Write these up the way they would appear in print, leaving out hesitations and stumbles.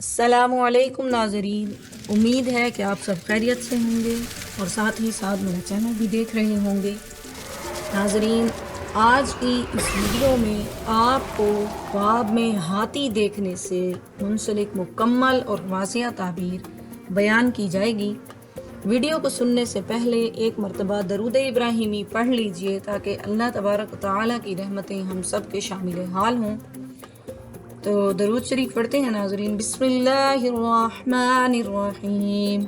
السلام علیکم ناظرین، امید ہے کہ آپ سب خیریت سے ہوں گے اور ساتھ ہی ساتھ میرا چینل بھی دیکھ رہے ہوں گے۔ ناظرین، آج کی اس ویڈیو میں آپ کو خواب میں ہاتھی دیکھنے سے منسلک مکمل اور واضح تعبیر بیان کی جائے گی۔ ویڈیو کو سننے سے پہلے ایک مرتبہ درود ابراہیمی پڑھ لیجئے تاکہ اللہ تبارک و تعالیٰ کی رحمتیں ہم سب کے شامل حال ہوں۔ تو درود شریف پڑھتے ہیں ناظرین۔ بسم اللہ الرحمن الرحیم۔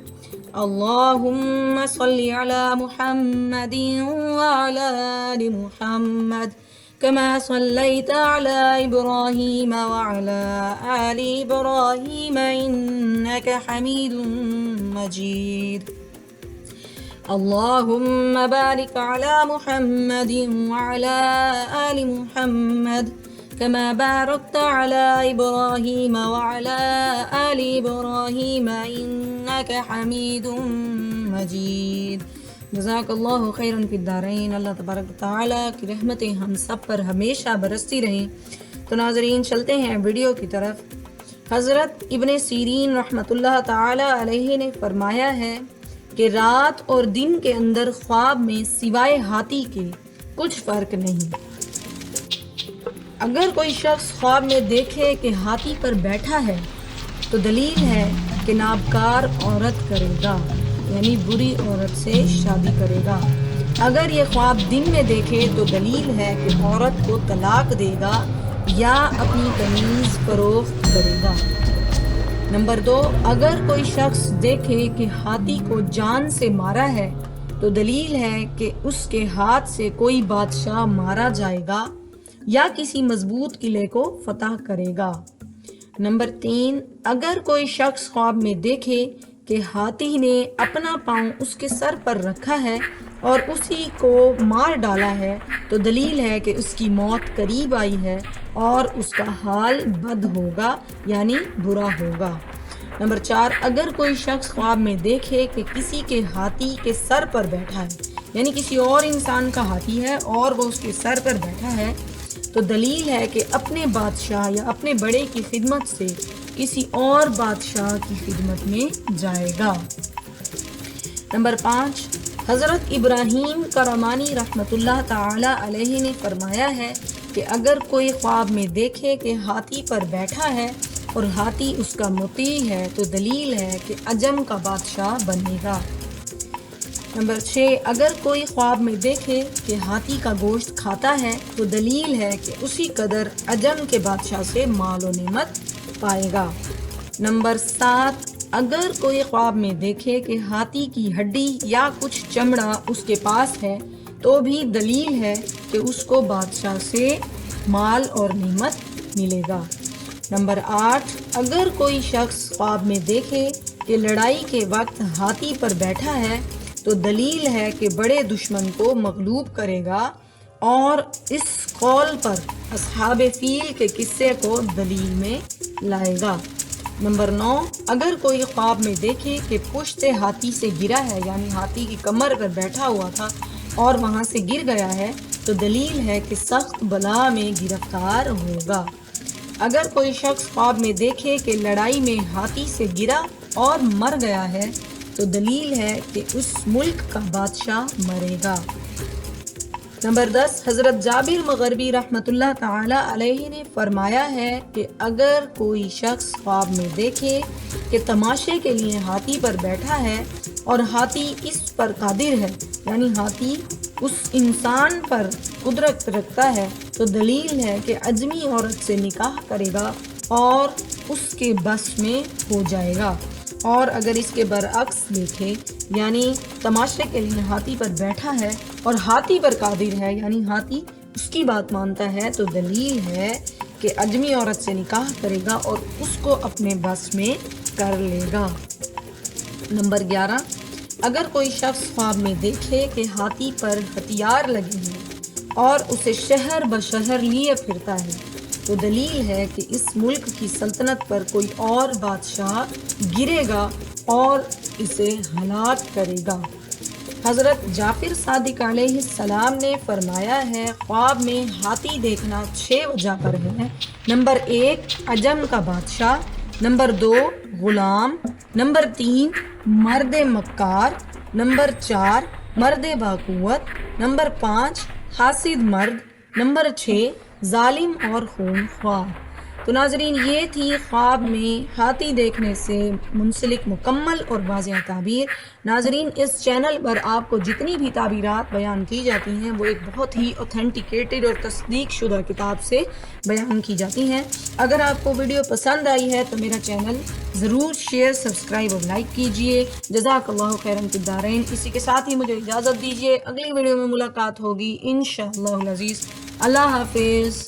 اللہم صلی علی محمد وعلی آل محمد کما صلیت علی ابراہیم وعلی آل ابراہیم انک حمید مجید۔ اللہم بارک علی محمد وعلی آل محمد كما باركت على إبراهيم وعلى آل إبراهيم إنك حميد مجید۔ جزاک اللہ خیرا فی الدارین۔ اللہ تبارک و تعالیٰ کی رحمتیں ہم سب پر ہمیشہ برستی رہیں۔ تو ناظرین، چلتے ہیں ویڈیو کی طرف۔ حضرت ابن سیرین رحمۃ اللہ تعالیٰ علیہ نے فرمایا ہے کہ رات اور دن کے اندر خواب میں سوائے ہاتھی کے کچھ فرق نہیں۔ اگر کوئی شخص خواب میں دیکھے کہ ہاتھی پر بیٹھا ہے تو دلیل ہے کہ نابکار عورت کرے گا، یعنی بری عورت سے شادی کرے گا۔ اگر یہ خواب دن میں دیکھے تو دلیل ہے کہ عورت کو طلاق دے گا یا اپنی تمیز فروخت کرے گا۔ نمبر 2، اگر کوئی شخص دیکھے کہ ہاتھی کو جان سے مارا ہے تو دلیل ہے کہ اس کے ہاتھ سے کوئی بادشاہ مارا جائے گا یا کسی مضبوط قلعے کو فتح کرے گا۔ نمبر 3، اگر کوئی شخص خواب میں دیکھے کہ ہاتھی نے اپنا پاؤں اس کے سر پر رکھا ہے اور اسی کو مار ڈالا ہے تو دلیل ہے کہ اس کی موت قریب آئی ہے اور اس کا حال بد ہوگا، یعنی برا ہوگا۔ نمبر 4، اگر کوئی شخص خواب میں دیکھے کہ کسی کے ہاتھی کے سر پر بیٹھا ہے، یعنی کسی اور انسان کا ہاتھی ہے اور وہ اس کے سر پر بیٹھا ہے تو دلیل ہے کہ اپنے بادشاہ یا اپنے بڑے کی خدمت سے کسی اور بادشاہ کی خدمت میں جائے گا۔ نمبر 5، حضرت ابراہیم کرمانی رحمۃ اللہ تعالی علیہ نے فرمایا ہے کہ اگر کوئی خواب میں دیکھے کہ ہاتھی پر بیٹھا ہے اور ہاتھی اس کا مطیع ہے تو دلیل ہے کہ عجم کا بادشاہ بنے گا۔ نمبر 6، اگر کوئی خواب میں دیکھے کہ ہاتھی کا گوشت کھاتا ہے تو دلیل ہے کہ اسی قدر عجم کے بادشاہ سے مال و نعمت پائے گا۔ نمبر 7، اگر کوئی خواب میں دیکھے کہ ہاتھی کی ہڈی یا کچھ چمڑا اس کے پاس ہے تو بھی دلیل ہے کہ اس کو بادشاہ سے مال اور نعمت ملے گا۔ نمبر 8، اگر کوئی شخص خواب میں دیکھے کہ لڑائی کے وقت ہاتھی پر بیٹھا ہے تو دلیل ہے کہ بڑے دشمن کو مغلوب کرے گا اور اس قول پر اصحاب فیل کے قصے کو دلیل میں لائے گا۔ نمبر 9، اگر کوئی خواب میں دیکھے کہ پشت ہاتھی سے گرا ہے، یعنی ہاتھی کی کمر پر بیٹھا ہوا تھا اور وہاں سے گر گیا ہے تو دلیل ہے کہ سخت بلا میں گرفتار ہوگا۔ اگر کوئی شخص خواب میں دیکھے کہ لڑائی میں ہاتھی سے گرا اور مر گیا ہے تو دلیل ہے کہ اس ملک کا بادشاہ مرے گا۔ نمبر 10، حضرت جابر مغربی رحمۃ اللہ تعالی علیہ نے فرمایا ہے کہ اگر کوئی شخص خواب میں دیکھے کہ تماشے کے لیے ہاتھی پر بیٹھا ہے اور ہاتھی اس پر قادر ہے، یعنی ہاتھی اس انسان پر قدرت رکھتا ہے تو دلیل ہے کہ عجمی عورت سے نکاح کرے گا اور اس کے بس میں ہو جائے گا۔ اور اگر اس کے برعکس دیکھے، یعنی تماشے کے لیے ہاتھی پر بیٹھا ہے اور ہاتھی پر قادر ہے، یعنی ہاتھی اس کی بات مانتا ہے تو دلیل ہے کہ عجمی عورت سے نکاح کرے گا اور اس کو اپنے بس میں کر لے گا۔ نمبر 11، اگر کوئی شخص خواب میں دیکھے کہ ہاتھی پر ہتھیار لگے ہیں اور اسے شہر بشہر لیے پھرتا ہے تو دلیل ہے کہ اس ملک کی سلطنت پر کوئی اور بادشاہ گرے گا اور اسے ہلاک کرے گا۔ حضرت جعفر صادق علیہ السلام نے فرمایا ہے خواب میں ہاتھی دیکھنا 6 وجہ پر ہے۔ نمبر 1، عجم کا بادشاہ۔ نمبر 2 غلام، نمبر 3 مرد مکار، نمبر 4 مرد باقوت، نمبر 5 حاسد مرد، نمبر 6 ظالم اور خون خوار۔ تو ناظرین یہ تھی خواب میں ہاتھی دیکھنے سے منسلک مکمل اور واضح تعبیر۔ ناظرین اس چینل پر آپ کو جتنی بھی تعبیرات بیان کی جاتی ہیں وہ ایک بہت ہی اوتھینٹیکیٹڈ اور تصدیق شدہ کتاب سے بیان کی جاتی ہیں۔ اگر آپ کو ویڈیو پسند آئی ہے تو میرا چینل ضرور شیئر، سبسکرائب اور لائک کیجئے۔ جزاک اللہ خیرا فی الدارین۔ اسی کے ساتھ ہی مجھے اجازت دیجیے، اگلی ویڈیو میں ملاقات ہوگی انشاءاللہ العزیز۔ اللہ حافظ۔